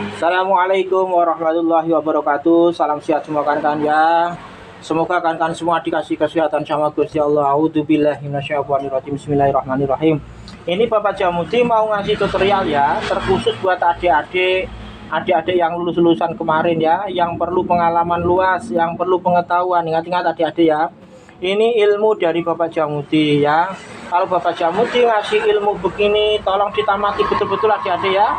Assalamualaikum warahmatullahi wabarakatuh. Salam sehat semua kan ya. Semoga kan semua dikasih kesehatan sama Gusti Allah. A'udzubillahi minasyaitonirrajim. Bismillahirrahmanirrahim. Ini Bapak Jamuti mau ngasih tutorial ya, terkhusus buat adik-adik yang lulusan kemarin ya, yang perlu pengalaman luas, yang perlu pengetahuan. Ingat-ingat adik-adik ya. Ini ilmu dari Bapak Jamuti ya. Kalau Bapak Jamuti ngasih ilmu begini, tolong ditamati betul-betul adik-adik ya.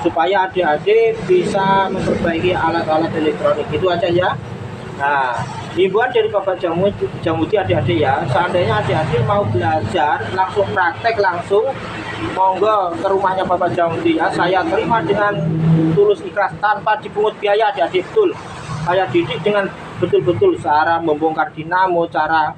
Supaya adik-adik bisa memperbaiki alat-alat elektronik. Itu aja ya. Nah, himbauan dari Bapak Jamuti adik-adik ya, seandainya adik-adik mau belajar langsung praktek langsung, monggo ke rumahnya Bapak Jamuti ya. Saya terima dengan tulus ikhlas tanpa dipungut biaya adik-adik. Betul, saya didik dengan betul-betul cara membongkar dinamo, cara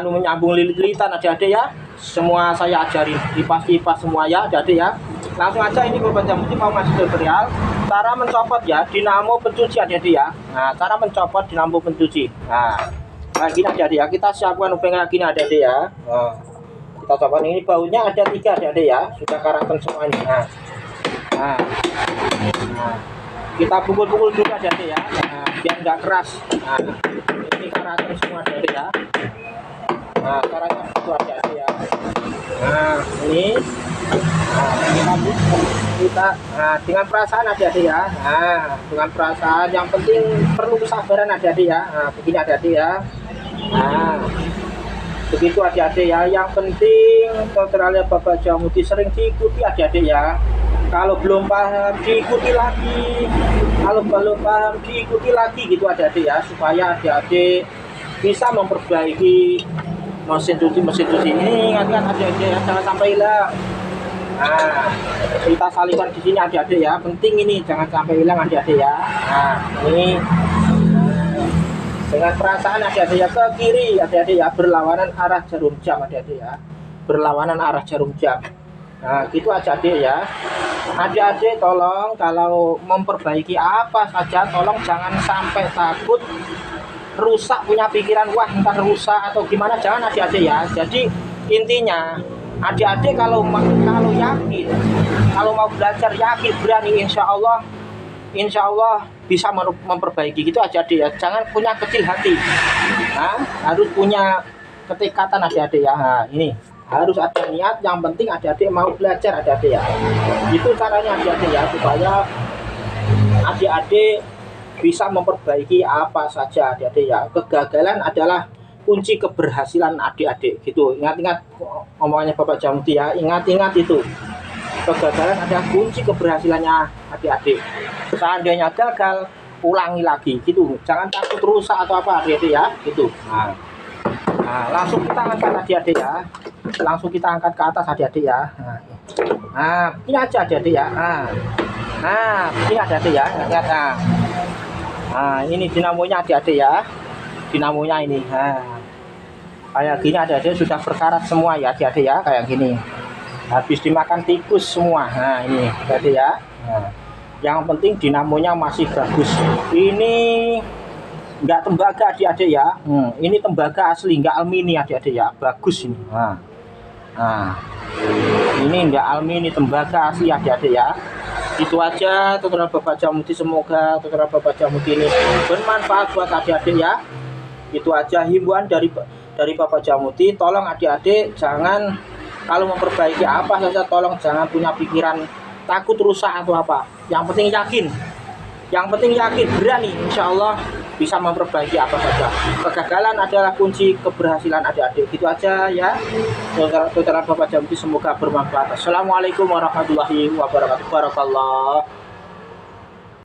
menyambung lilit-lilitan adik-adik ya. Semua saya ajarin, kipas-kipas semua ya adik-adik ya. Langsung aja ini Bapak Jamuti mau ngasih tutorial cara mencopot ya dinamo pencuci adik-adik ya. Nah, cara mencopot dinamo pencuci. Nah, gini adik-adik ya, kita siapkan upeng kayak gini adik-adik ya. Nah, kita copot. Ini baunya ada 3 adik-adik ya, sudah karangan semua ini. Nah, kita pukul-pukul dulu adik-adik ya. Nah, biar nggak keras. Nah, ini karangan semua adik-adik ya. Nah, caranya itu adik-adik ya. Nah, ini kita dengan perasaan adik-adik ya. Nah, dengan perasaan, yang penting perlu kesabaran adik-adik ya. Nah, begini adik-adik ya. Nah, begitu adik-adik ya. Yang penting tutorialnya Bapak Jamuti sering diikuti adik-adik ya. Kalau belum paham diikuti lagi, kalau belum paham diikuti lagi gitu adik-adik ya, supaya adik-adik bisa memperbaiki mesin cuci ini. Ingat-ingat adik-adik ya, jangan sampai hilang. Nah, kita salihkan di sini adik-adik ya. Penting ini jangan sampai hilang adik-adik ya. Nah, ini dengan perasaan adik-adik ya, ke kiri adik-adik ya, berlawanan arah jarum jam adik-adik ya. Berlawanan arah jarum jam. Nah, gitu aja adik ya. Adik-adik tolong kalau memperbaiki apa saja, tolong jangan sampai takut rusak, punya pikiran wah ntar rusak atau gimana, jangan adik-adik ya. Jadi intinya adik-adik kalau yakin, kalau mau belajar yakin, berani, insya Allah bisa memperbaiki gitu aja adik ya. Jangan punya kecil hati. Nah, harus punya ketekatan adik-adik ya. Nah, ini harus ada niat, yang penting adik-adik mau belajar adik-adik ya. Itu caranya adik-adik ya, supaya adik-adik bisa memperbaiki apa saja adik-adik ya. Kegagalan adalah kunci keberhasilan adik-adik gitu. Ingat-ingat omongannya Bapak Jamuti ya. Ingat-ingat itu. Kegagalan adalah kunci keberhasilannya adik-adik. Seandainya gagal, ulangi lagi gitu. Jangan takut rusak atau apa adik-adik ya gitu. Nah, langsung kita angkat adik-adik ya. Langsung kita angkat ke atas adik-adik ya. Nah, ini aja adik-adik ya. Nah, ini adik-adik ya. Lihat nah, ini dinamonya adik-adik ya. Dinamonya ini. Nah, kayak gini adik-adik sudah berkarat semua ya adik-adik ya, kayak gini. Habis dimakan tikus semua. Nah, ini adik-adik ya. Nah, yang penting dinamonya masih bagus. Ini enggak tembaga adik-adik ya. Ini tembaga asli, enggak alumini adik-adik ya. Bagus ini. Nah, ini enggak alumini, tembaga asli adik-adik ya. Itu aja tutorial Bapak Jamuti. Semoga tutorial Bapak Jamuti ini bermanfaat buat adik-adik ya. Itu aja himbauan dari Bapak Jamuti. Tolong adik-adik jangan, kalau memperbaiki apa saja tolong jangan punya pikiran takut rusak atau apa. Yang penting yakin, berani, insya Allah bisa memperbaiki apa saja. Kegagalan adalah kunci keberhasilan adik-adik. Gitu aja ya tutorial Bapak Jamuti, semoga bermanfaat. Assalamualaikum warahmatullahi wabarakatuh. Barakallah.